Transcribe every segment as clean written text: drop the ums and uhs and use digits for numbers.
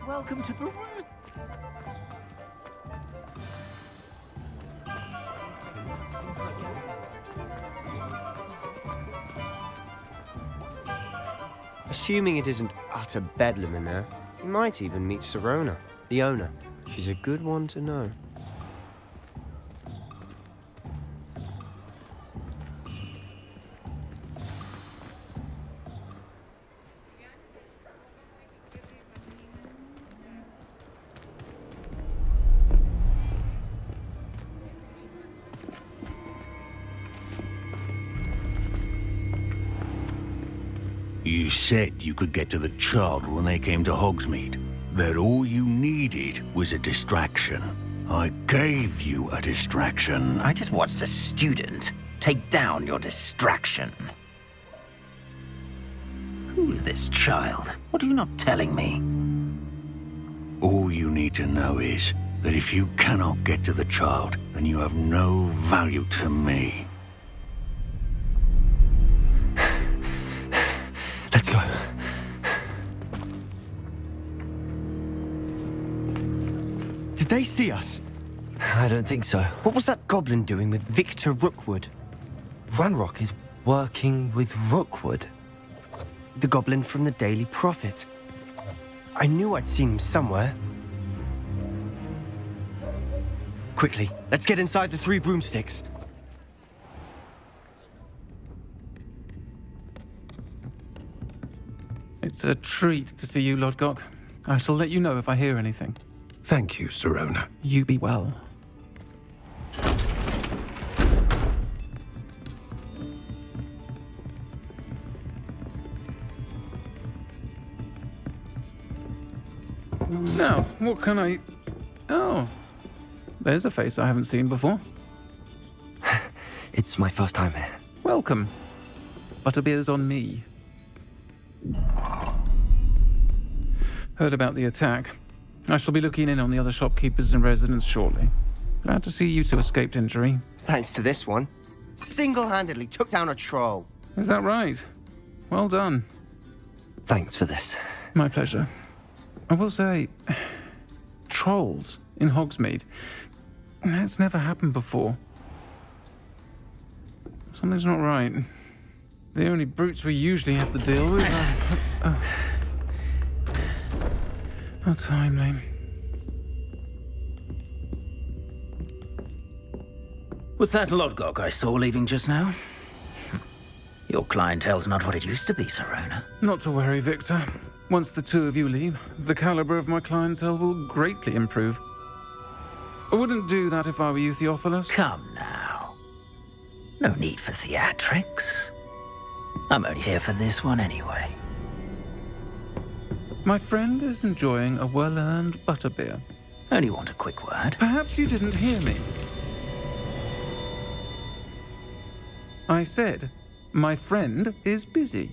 Welcome to Peru. Assuming it isn't utter bedlam in there, you might even meet Sirona, the owner. She's a good one to know. You said you could get to the child when they came to Hogsmeade. That all you needed was a distraction. I gave you a distraction. I just watched a student take down your distraction. Who's this child? What are you not telling me? All you need to know is that if you cannot get to the child, then you have no value to me. Let's go. Did they see us? I don't think so. What was that goblin doing with Victor Rookwood? Ranrock is working with Rookwood. The goblin from the Daily Prophet. I knew I'd seen him somewhere. Quickly, let's get inside the Three Broomsticks. It's a treat to see you, Lodgok. I shall let you know if I hear anything. Thank you, Sirona. You be well. Now, what can I... Oh, there's a face I haven't seen before. It's my first time here. Welcome. Butterbeer's on me. Heard about the attack. I shall be looking in on the other shopkeepers and residents shortly. Glad to see you two escaped injury. Thanks to this one. Single-handedly took down a troll. Is that right? Well done. Thanks for this. My pleasure. I will say, trolls in Hogsmeade. That's never happened before. Something's not right. The only brutes we usually have to deal with are... How timely. Was that Lodgok I saw leaving just now? Your clientele's not what it used to be, Sirona. Not to worry, Victor. Once the two of you leave, the caliber of my clientele will greatly improve. I wouldn't do that if I were you, Theophilus. Come now. No need for theatrics. I'm only here for this one anyway. My friend is enjoying a well-earned butterbeer. Only want a quick word. Perhaps you didn't hear me. I said, my friend is busy.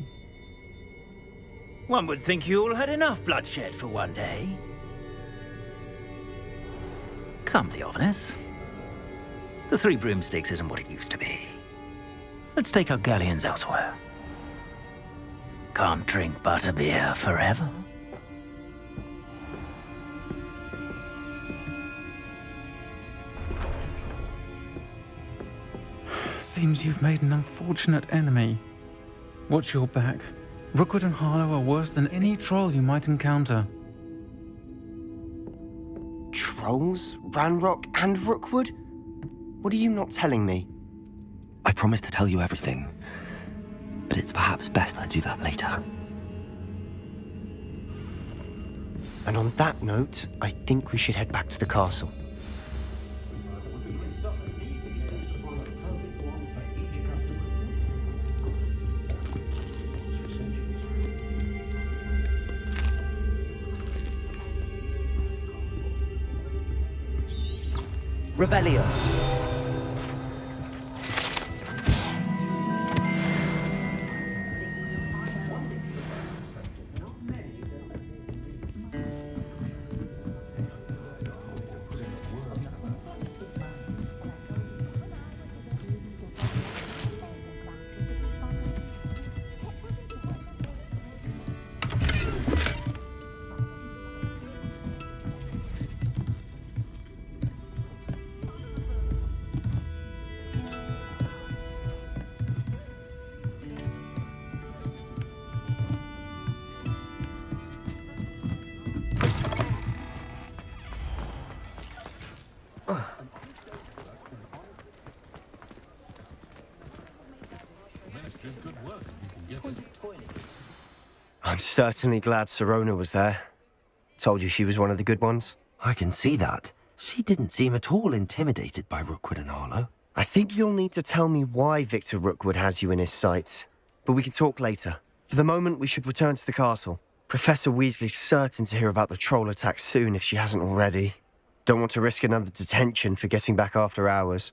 One would think you all had enough bloodshed for one day. Come, Theophilus. The Three Broomsticks isn't what it used to be. Let's take our galleons elsewhere. Can't drink butterbeer forever. Seems you've made an unfortunate enemy. Watch your back. Rookwood and Harlow are worse than any troll you might encounter. Trolls? Ranrock and Rookwood? What are you not telling me? I promised to tell you everything, but it's perhaps best I do that later. And on that note, I think we should head back to the castle. Revelio. I'm certainly glad Sirona was there. Told you she was one of the good ones. I can see that. She didn't seem at all intimidated by Rookwood and Harlow. I think you'll need to tell me why Victor Rookwood has you in his sights. But we can talk later. For the moment, we should return to the castle. Professor Weasley's certain to hear about the troll attack soon if she hasn't already. Don't want to risk another detention for getting back after hours.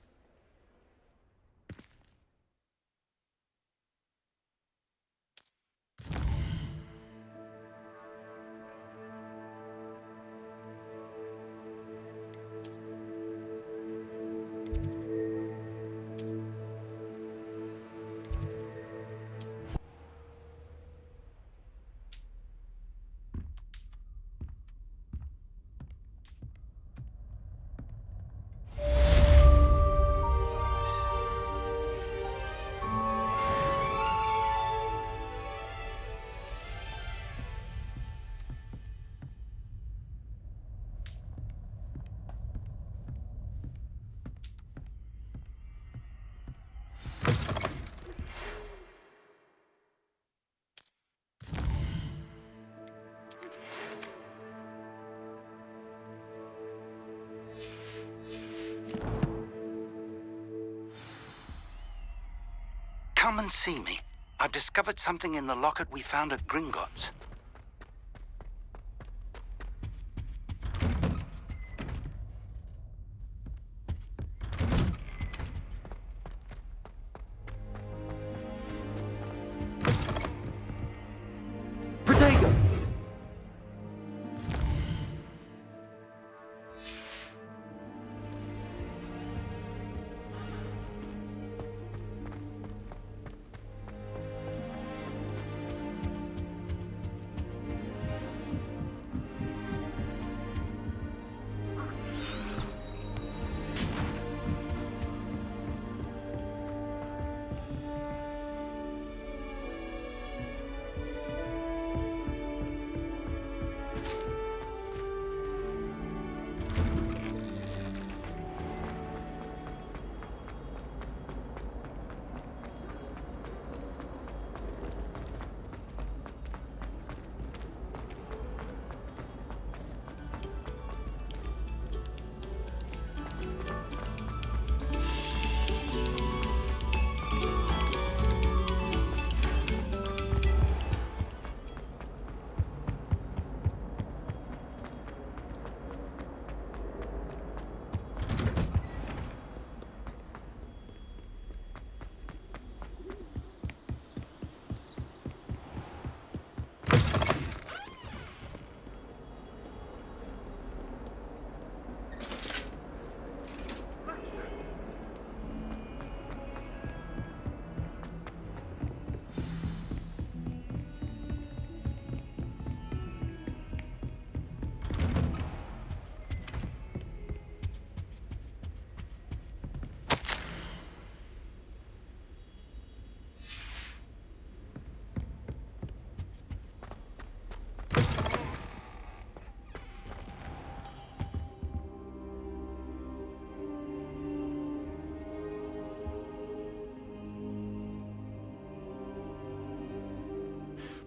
Come and see me. I've discovered something in the locket we found at Gringotts. Protego!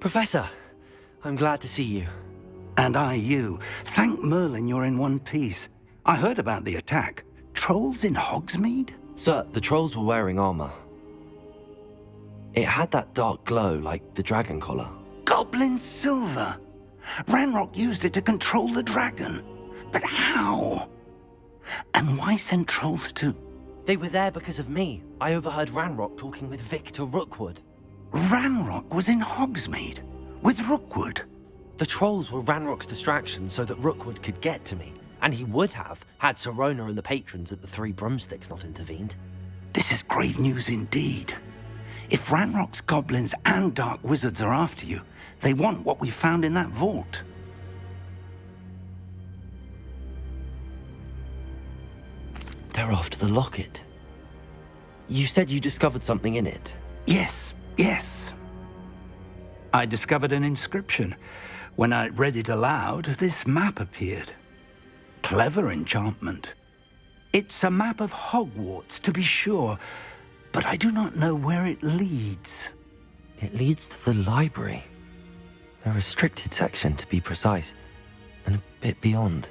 Professor, I'm glad to see you. And I you. Thank Merlin you're in one piece. I heard about the attack. Trolls in Hogsmeade? Sir, the trolls were wearing armor. It had that dark glow like the dragon collar. Goblin silver! Ranrock used it to control the dragon. But how? And why send trolls to... They were there because of me. I overheard Ranrock talking with Victor Rookwood. Ranrock was in Hogsmeade? With Rookwood? The trolls were Ranrock's distraction so that Rookwood could get to me. And he would have, had Sirona and the patrons at the Three Broomsticks not intervened. This is grave news indeed. If Ranrock's goblins and dark wizards are after you, they want what we found in that vault. They're after the locket. You said you discovered something in it. Yes. I discovered an inscription. When I read it aloud, this map appeared. Clever enchantment. It's a map of Hogwarts, to be sure, but I do not know where it leads. It leads to the library. A restricted section, to be precise, and a bit beyond.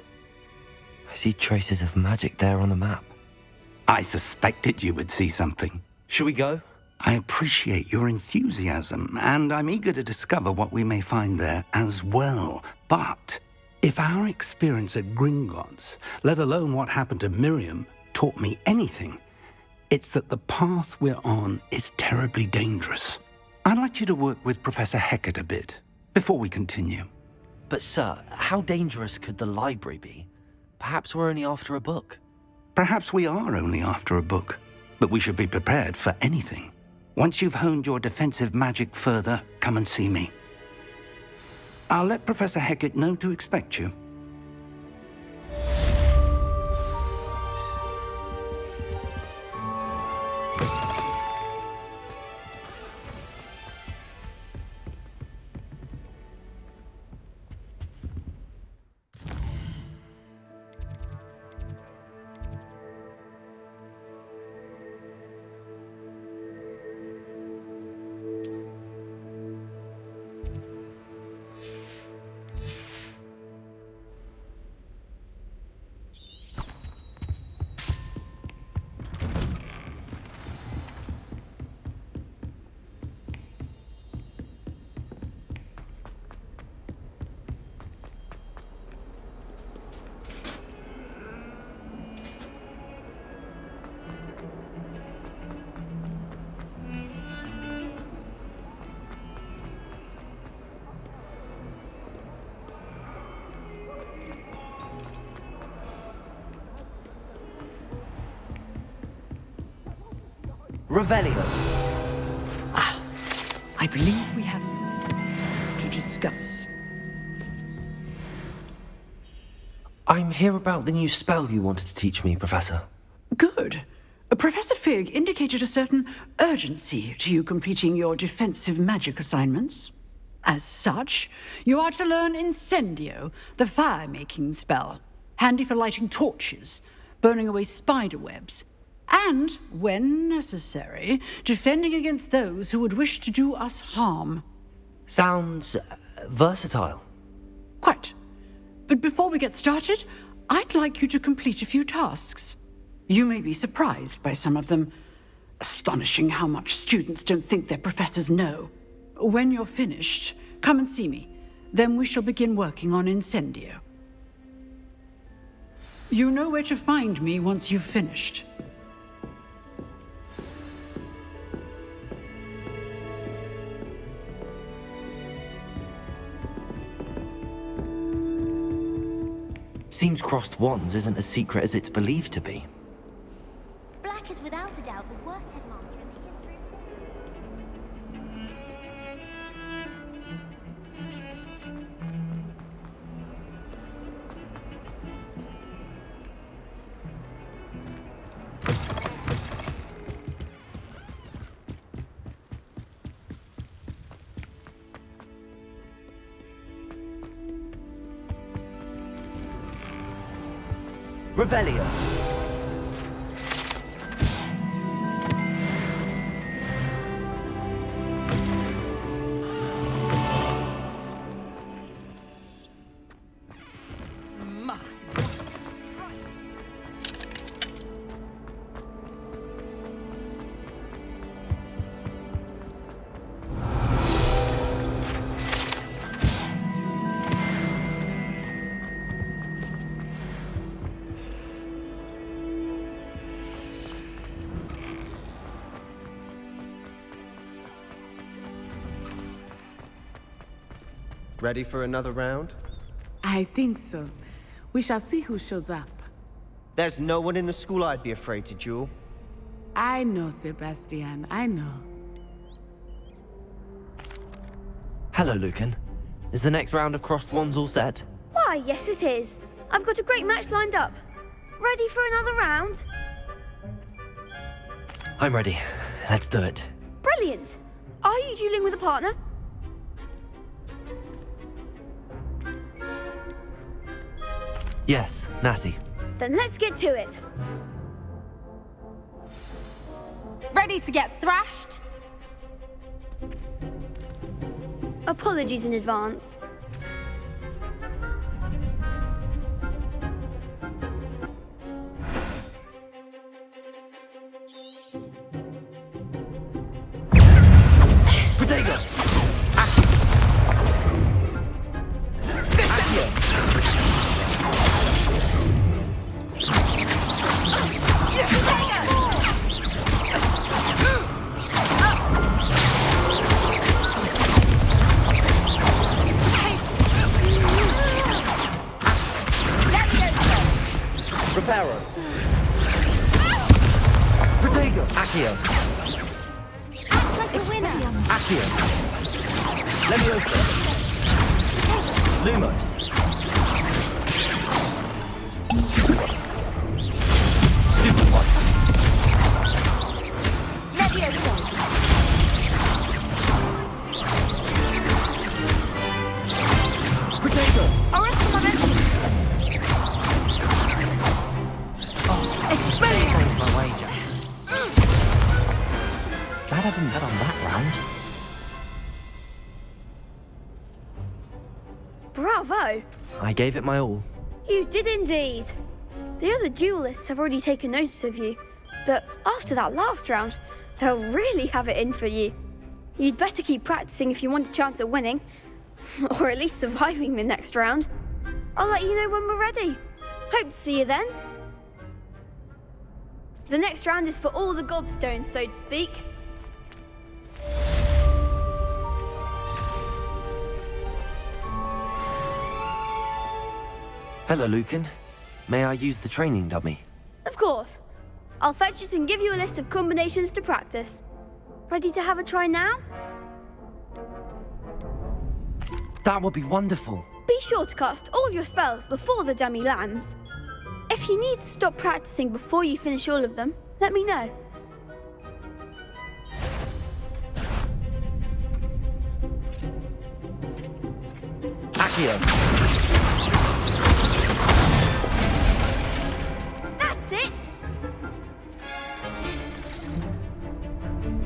I see traces of magic there on the map. I suspected you would see something. Shall we go? I appreciate your enthusiasm, and I'm eager to discover what we may find there as well. But if our experience at Gringotts, let alone what happened to Miriam, taught me anything, it's that the path we're on is terribly dangerous. I'd like you to work with Professor Hecat a bit before we continue. But sir, how dangerous could the library be? Perhaps we're only after a book. Perhaps we are only after a book, but we should be prepared for anything. Once you've honed your defensive magic further, come and see me. I'll let Professor Hecat know to expect you. Revelio. I believe we have something to discuss. I'm here about the new spell you wanted to teach me, Professor. Good. Professor Fig indicated a certain urgency to you completing your defensive magic assignments. As such, you are to learn Incendio, the fire-making spell, handy for lighting torches, burning away spider webs, and, when necessary, defending against those who would wish to do us harm. Sounds versatile. Quite. But before we get started, I'd like you to complete a few tasks. You may be surprised by some of them. Astonishing how much students don't think their professors know. When you're finished, come and see me. Then we shall begin working on Incendio. You know where to find me once you've finished. Seems Crossed Wands isn't as secret as it's believed to be. Black is without a doubt the worst headmaster in the history Revelio. Ready for another round? I think so. We shall see who shows up. There's no one in the school I'd be afraid to duel. I know, Sebastian, I know. Hello, Lucan. Is the next round of Crossed Wands all set? Why, yes it is. I've got a great match lined up. Ready for another round? I'm ready. Let's do it. Brilliant. Are you dueling with a partner? Yes, Natty. Then let's get to it. Ready to get thrashed? Apologies in advance. Protego! Reparo. Protego! Accio. Act like a winner. Accio. Leviosa. Lumos. Stupid one. Leviosa. Protego! There's my wager. Glad I didn't bet on that round. Bravo! I gave it my all. You did indeed. The other duelists have already taken notice of you, but after that last round, they'll really have it in for you. You'd better keep practicing if you want a chance at winning, or at least surviving the next round. I'll let you know when we're ready. Hope to see you then. The next round is for all the gobstones, so to speak. Hello, Lucan. May I use the training dummy? Of course. I'll fetch it and give you a list of combinations to practice. Ready to have a try now? That would be wonderful. Be sure to cast all your spells before the dummy lands. If you need to stop practicing before you finish all of them, let me know. Accio. That's it!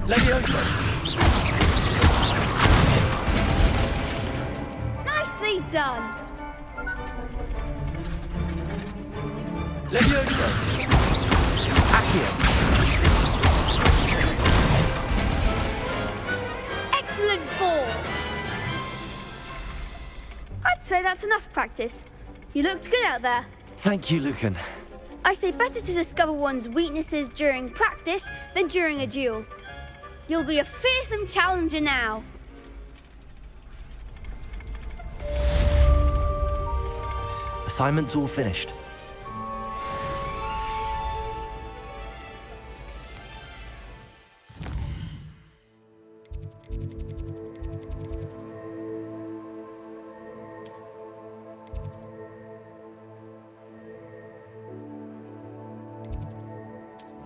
Leviosa. Nicely done! Leviosa. Accio. Excellent fall! I'd say that's enough practice. You looked good out there. Thank you, Lucan. I say better to discover one's weaknesses during practice than during a duel. You'll be a fearsome challenger now. Assignment's all finished.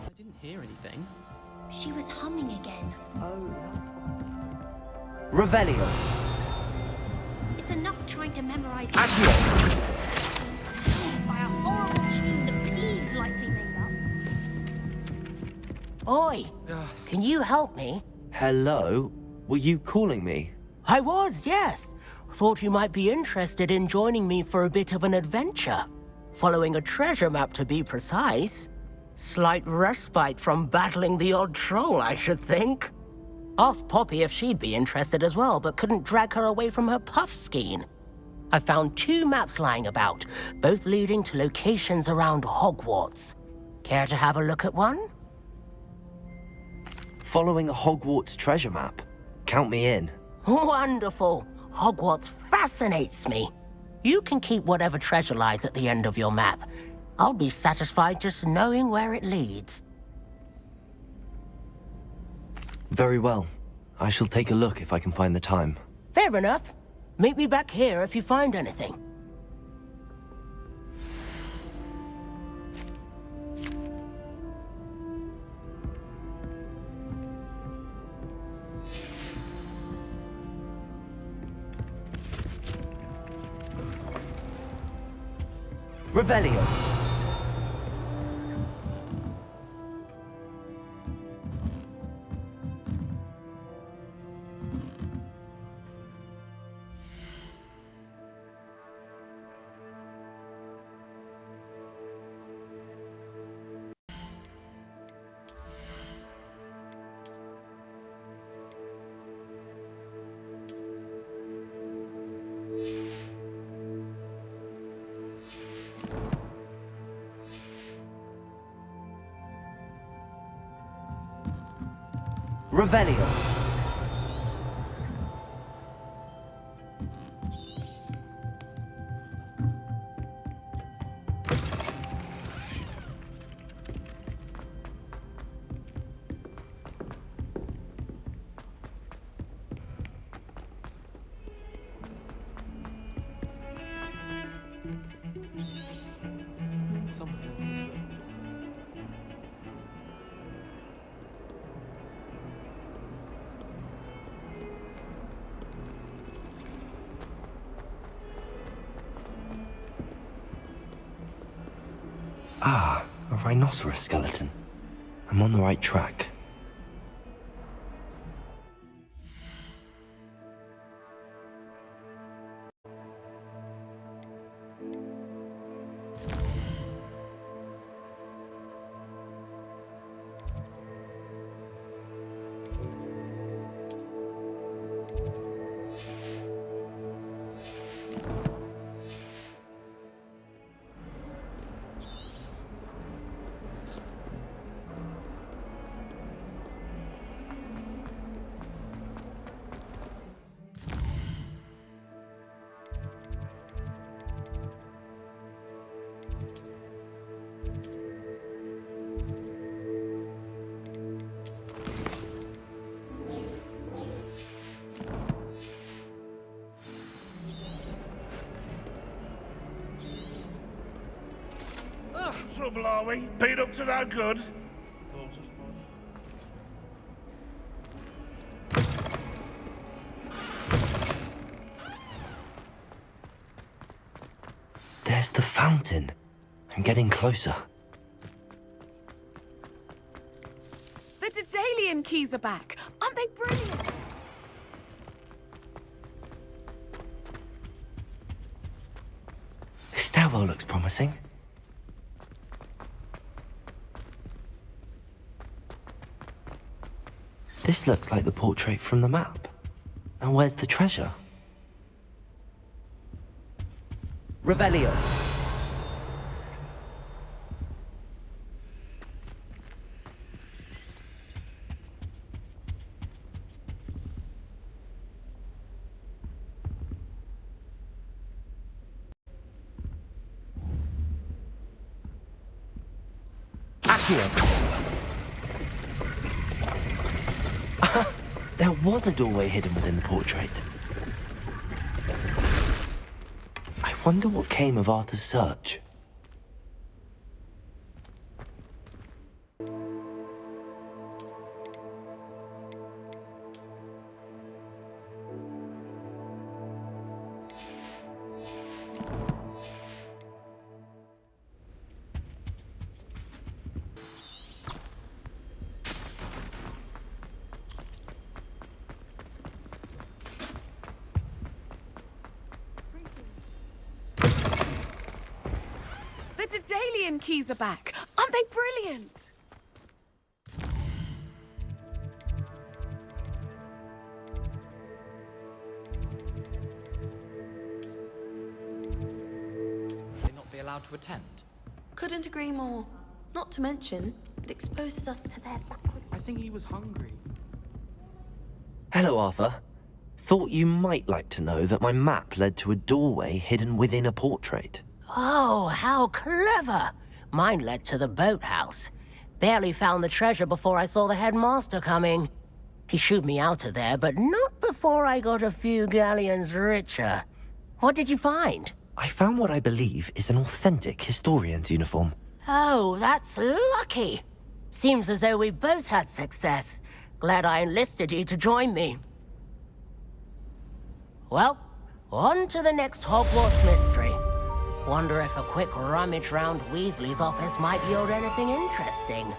I didn't hear anything. She was humming again. Revelio. It's enough trying to memorize Accio. by a horrible tune the Peeves likely made up. Oi! Can you help me? Hello? Were you calling me? I was, yes. Thought you might be interested in joining me for a bit of an adventure. Following a treasure map, to be precise. Slight respite from battling the odd troll, I should think. Asked Poppy if she'd be interested as well, but couldn't drag her away from her puff skein. I found 2 maps lying about, both leading to locations around Hogwarts. Care to have a look at one? Following a Hogwarts treasure map. Count me in. Wonderful. Hogwarts fascinates me. You can keep whatever treasure lies at the end of your map. I'll be satisfied just knowing where it leads. Very well. I shall take a look if I can find the time. Fair enough. Meet me back here if you find anything. Revelio. Revelio. Ah, a rhinoceros skeleton. I'm on the right track. Trouble, are we? Been up to no good? Thought as much. There's the fountain. I'm getting closer. The Daedalian keys are back. Aren't they brilliant? The stairwell looks promising. This looks like the portrait from the map. Now where's the treasure? Revelio. Accio. There was a doorway hidden within the portrait. I wonder what came of Arthur's search. The Daedalian keys are back. Aren't they brilliant? They not be allowed to attend? Couldn't agree more. Not to mention, it exposes us to their backward. I think he was hungry. Hello, Arthur. Thought you might like to know that my map led to a doorway hidden within a portrait. Oh, how clever! Mine led to the boathouse. Barely found the treasure before I saw the headmaster coming. He shooed me out of there, but not before I got a few galleons richer. What did you find? I found what I believe is an authentic historian's uniform. Oh, that's lucky. Seems as though we both had success. Glad I enlisted you to join me. Well, on to the next Hogwarts mystery. Wonder if a quick rummage round Weasley's office might yield anything interesting.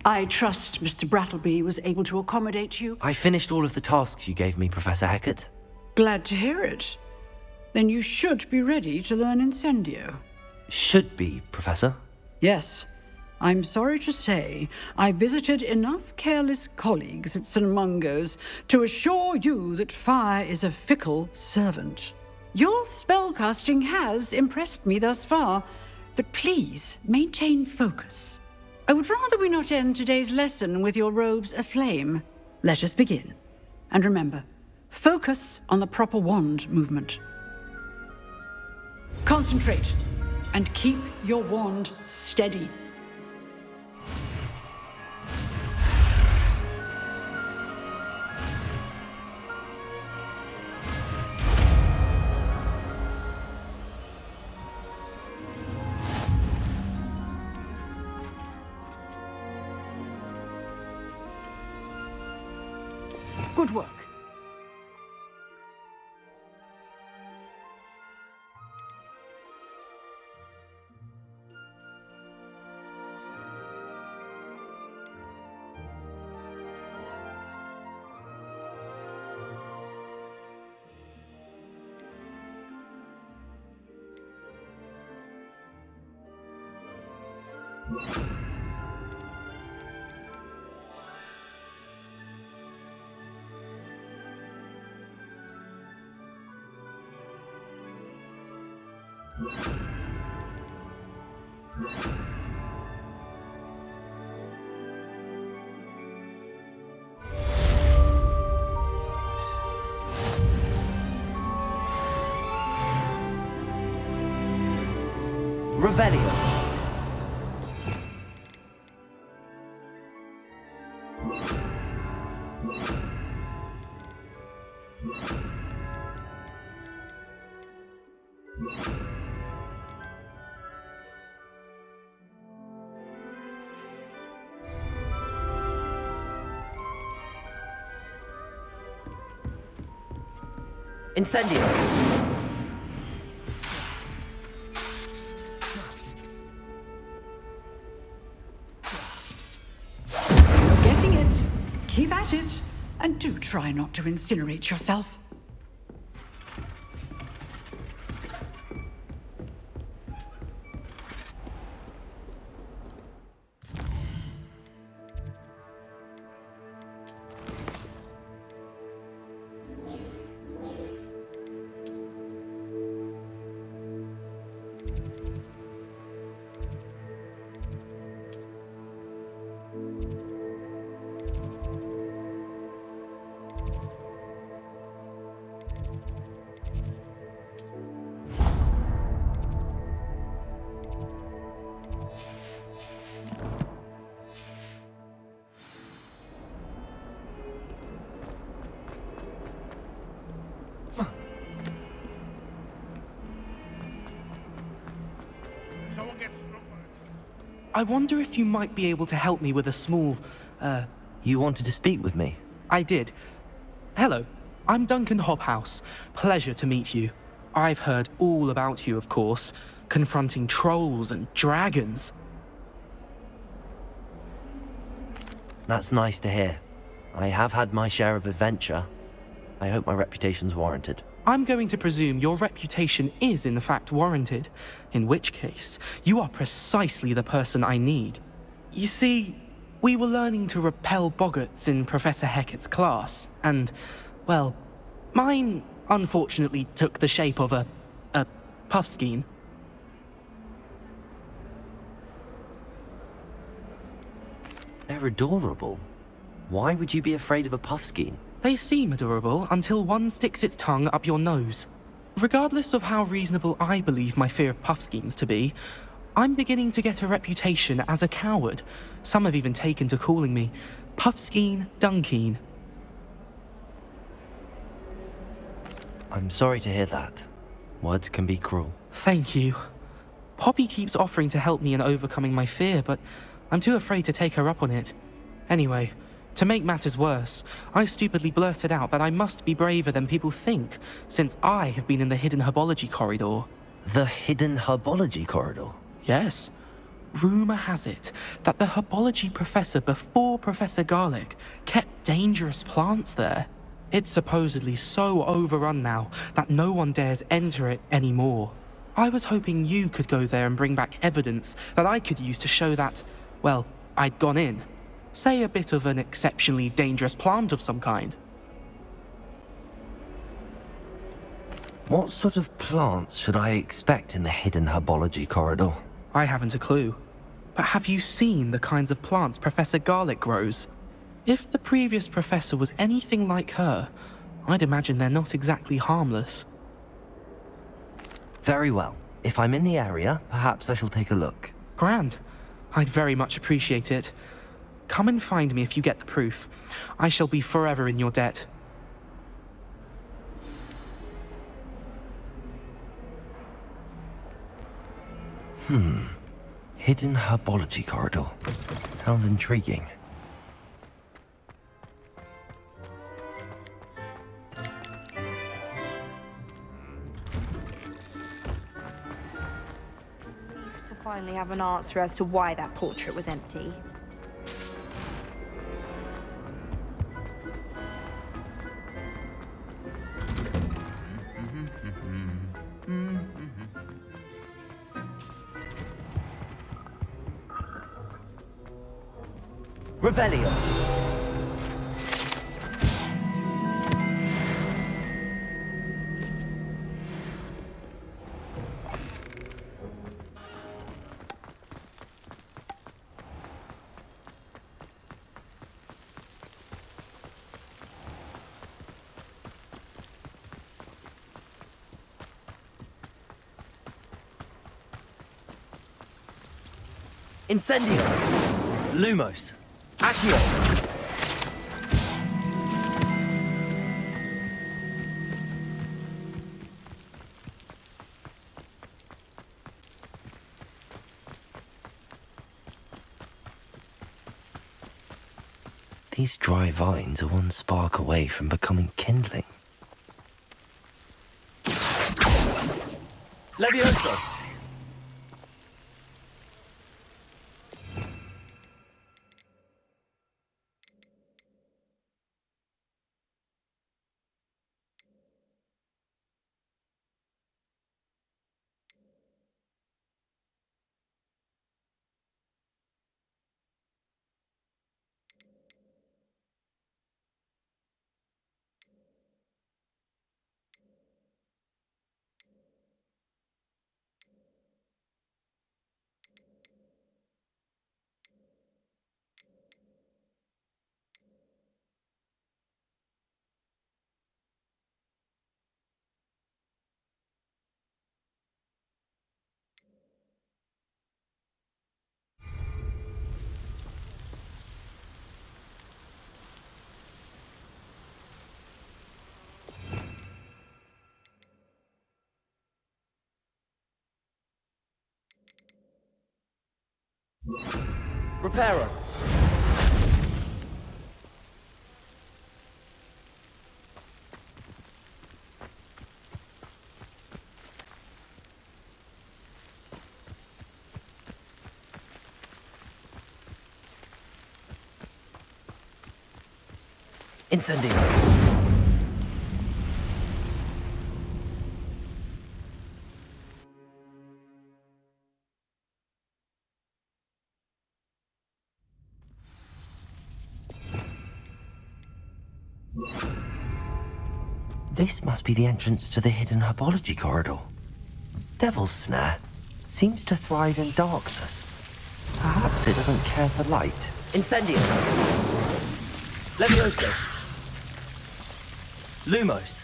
I trust Mr. Brattleby was able to accommodate you. I finished all of the tasks you gave me, Professor Hecat. Glad to hear it. Then you should be ready to learn Incendio. Should be, Professor. Yes. I'm sorry to say, I visited enough careless colleagues at St. Mungo's to assure you that fire is a fickle servant. Your spellcasting has impressed me thus far, but please maintain focus. I would rather we not end today's lesson with your robes aflame. Let us begin. And remember, focus on the proper wand movement. Concentrate, and keep your wand steady. Good work. Revelio. Incendio. You're getting it. Keep at it. And do try not to incinerate yourself. I wonder if you might be able to help me with a small, You wanted to speak with me? I did. Hello, I'm Duncan Hobhouse. Pleasure to meet you. I've heard all about you, of course, confronting trolls and dragons. That's nice to hear. I have had my share of adventure. I hope my reputation's warranted. I'm going to presume your reputation is in fact warranted, in which case, you are precisely the person I need. You see, we were learning to repel boggarts in Professor Hecat's class, and, well, mine unfortunately took the shape of a puffskein. They're adorable. Why would you be afraid of a puffskein? They seem adorable until one sticks its tongue up your nose. Regardless of how reasonable I believe my fear of puffskeins to be, I'm beginning to get a reputation as a coward. Some have even taken to calling me Puffskein Dunkeen. I'm sorry to hear that. Words can be cruel. Thank you. Poppy keeps offering to help me in overcoming my fear, but I'm too afraid to take her up on it. Anyway, to make matters worse, I stupidly blurted out that I must be braver than people think, since I have been in the Hidden Herbology Corridor. The Hidden Herbology Corridor? Yes. Rumour has it that the herbology professor before Professor Garlick kept dangerous plants there. It's supposedly so overrun now that no one dares enter it anymore. I was hoping you could go there and bring back evidence that I could use to show that, well, I'd gone in. Say a bit of an exceptionally dangerous plant of some kind. What sort of plants should I expect in the hidden herbology corridor? I haven't a clue. But have you seen the kinds of plants Professor Garlick grows? If the previous professor was anything like her, I'd imagine they're not exactly harmless. Very well. If I'm in the area, perhaps I shall take a look. Grand. I'd very much appreciate it. Come and find me if you get the proof. I shall be forever in your debt. Hidden herbology corridor. Sounds intriguing. To finally have an answer as to why that portrait was empty. Revelio. Incendio. Lumos. Accio. These dry vines are one spark away from becoming kindling. Levioso! Reparo. Incendio. This must be the entrance to the hidden herbology corridor. Devil's Snare seems to thrive in darkness. Perhaps it doesn't care for light. Incendio! Levioso! Lumos!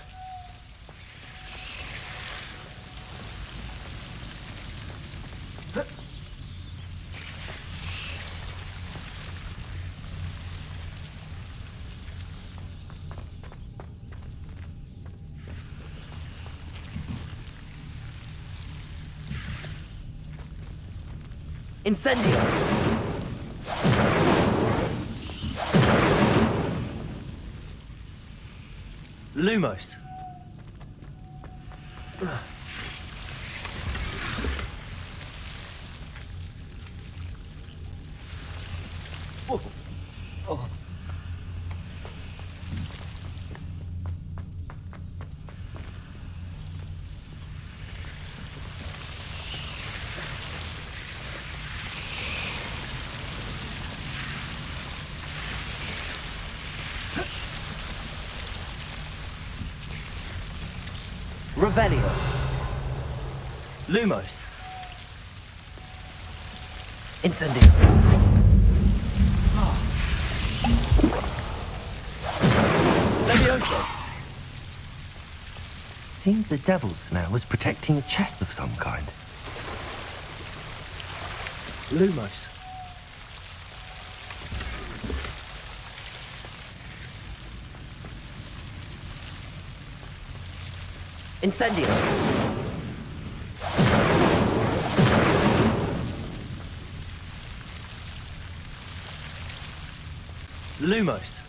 Incendio! Lumos! Revelio. Lumos. Incendio. Levioso. Seems the devil's snare was protecting a chest of some kind. Lumos. Incendio. Lumos.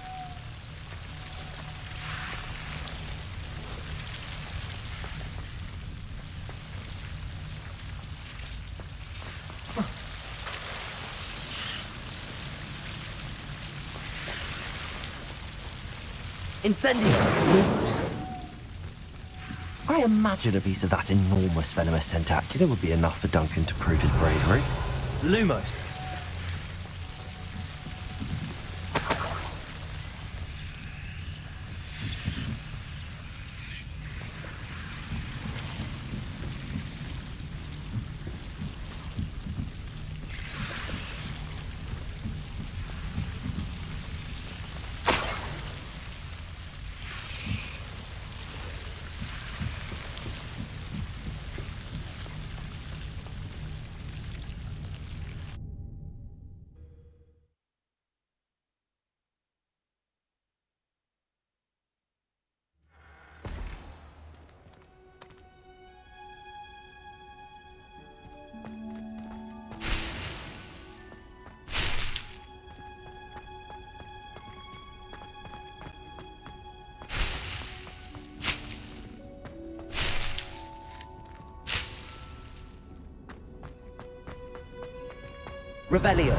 Incendio. Lumos. I imagine a piece of that enormous venomous tentacula would be enough for Duncan to prove his bravery. Lumos. Revelio.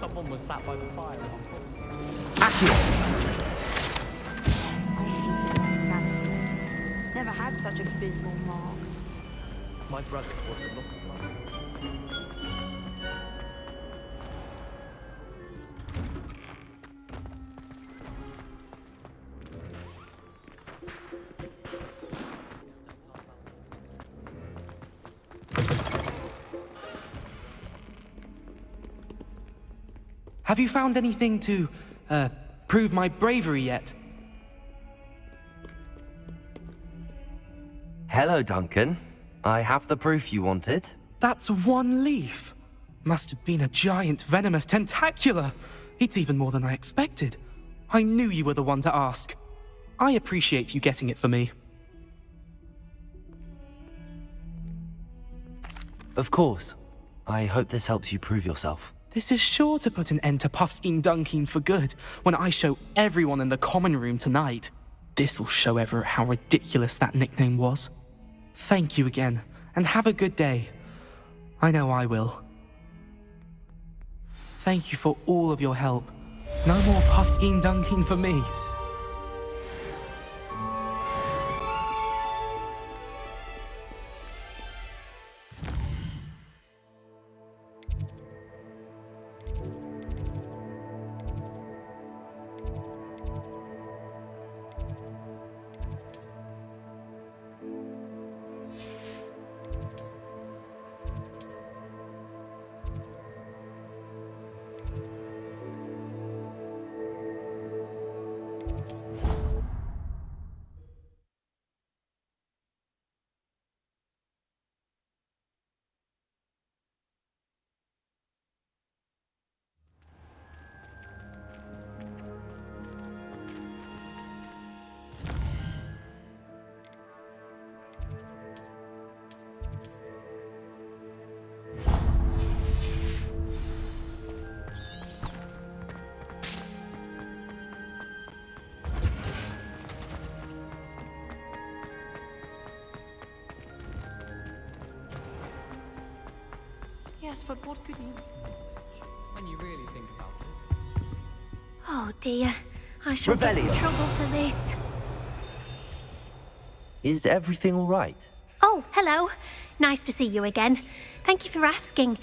Someone was sat by the fire. Never had such abysmal marks. My brother was a looking like. Have you found anything to, prove my bravery yet? Hello, Duncan. I have the proof you wanted. That's one leaf. Must have been a giant venomous tentacula. It's even more than I expected. I knew you were the one to ask. I appreciate you getting it for me. Of course. I hope this helps you prove yourself. This is sure to put an end to Puffskein Dunkeen for good when I show everyone in the common room tonight. This'll show Everett how ridiculous that nickname was. Thank you again, and have a good day. I know I will. Thank you for all of your help. No more Puffskein Dunkeen for me. Yes, but what could you... When you really think about it. Oh dear, I shall get in Revelio. trouble for this. Is everything all right? Oh, hello. Nice to see you again. Thank you for asking.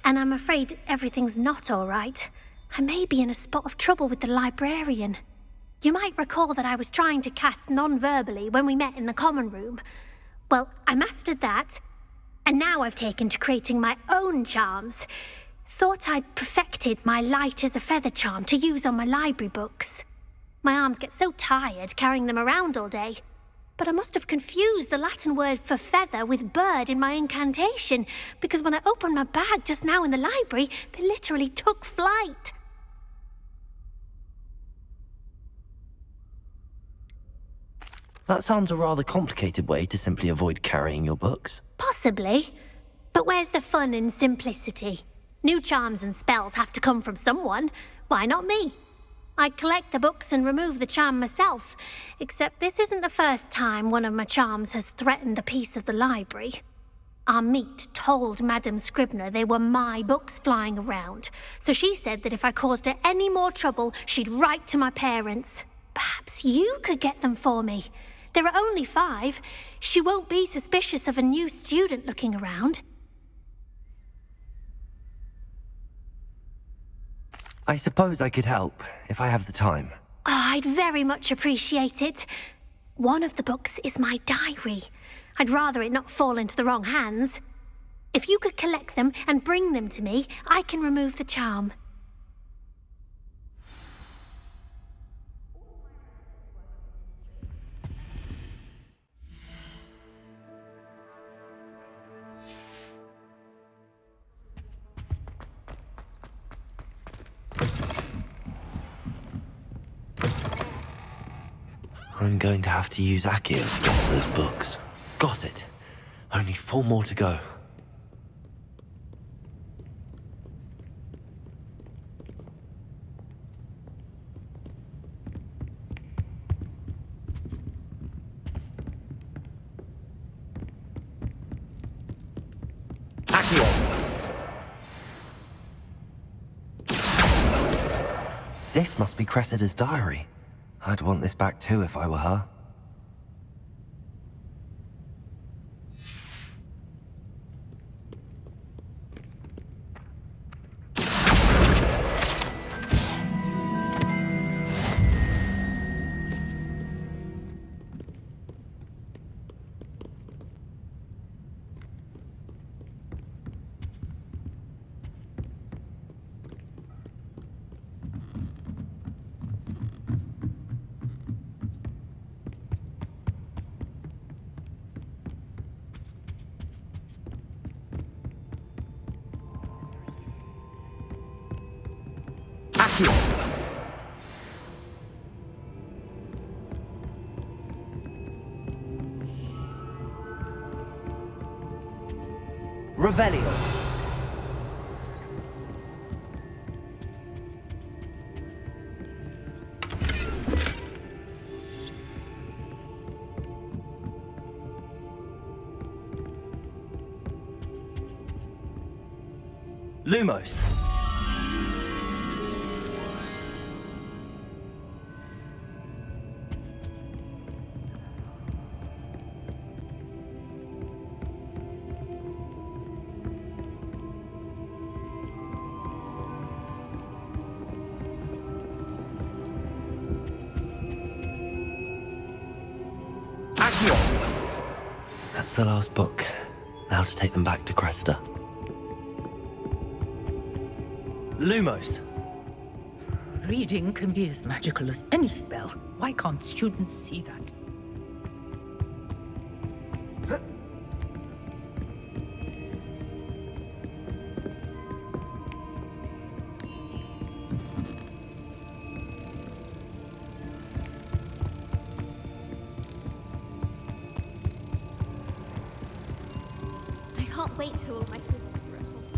And I'm afraid everything's not all right. I may be in a spot of trouble with the librarian. You might recall that I was trying to cast non-verbally when we met in the common room. Well, I mastered that, and now I've taken to creating my own charms. Thought I'd perfected my light as a feather charm to use on my library books. My arms get so tired carrying them around all day. But I must have confused the Latin word for feather with bird in my incantation, because when I opened my bag just now in the library, they literally took flight. That sounds a rather complicated way to simply avoid carrying your books. Possibly. But where's the fun in simplicity? New charms and spells have to come from someone. Why not me? I collect the books and remove the charm myself, except this isn't the first time one of my charms has threatened the peace of the library. Our meet told Madame Scribner they were my books flying around, so she said that if I caused her any more trouble, she'd write to my parents. Perhaps you could get them for me. There are only 5. She won't be suspicious of a new student looking around. I suppose I could help, if I have the time. Oh, I'd very much appreciate it. One of the books is my diary. I'd rather it not fall into the wrong hands. If you could collect them and bring them to me, I can remove the charm. I'm going to have to use Accio to get those books. Got it. Only 4 more to go. This must be Cressida's diary. I'd want this back too if I were her. Revelio. Lumos. That's the last book. Now to take them back to Cressida. Lumos. Reading can be as magical as any spell. Why can't students see that? I can't wait till all my kids grow up.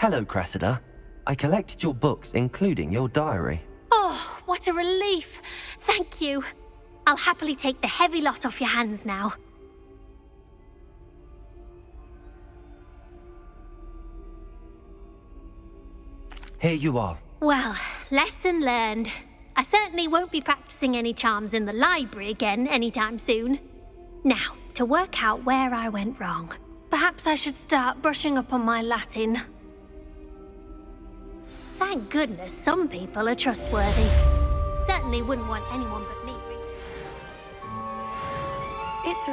Hello, Cressida. I collected your books, including your diary. Oh, what a relief. Thank you. I'll happily take the heavy lot off your hands now. Here you are. Well, lesson learned. I certainly won't be practicing any charms in the library again anytime soon. Now, to work out where I went wrong. Perhaps I should start brushing up on my Latin. Thank goodness some people are trustworthy. Certainly wouldn't want anyone but me. It's a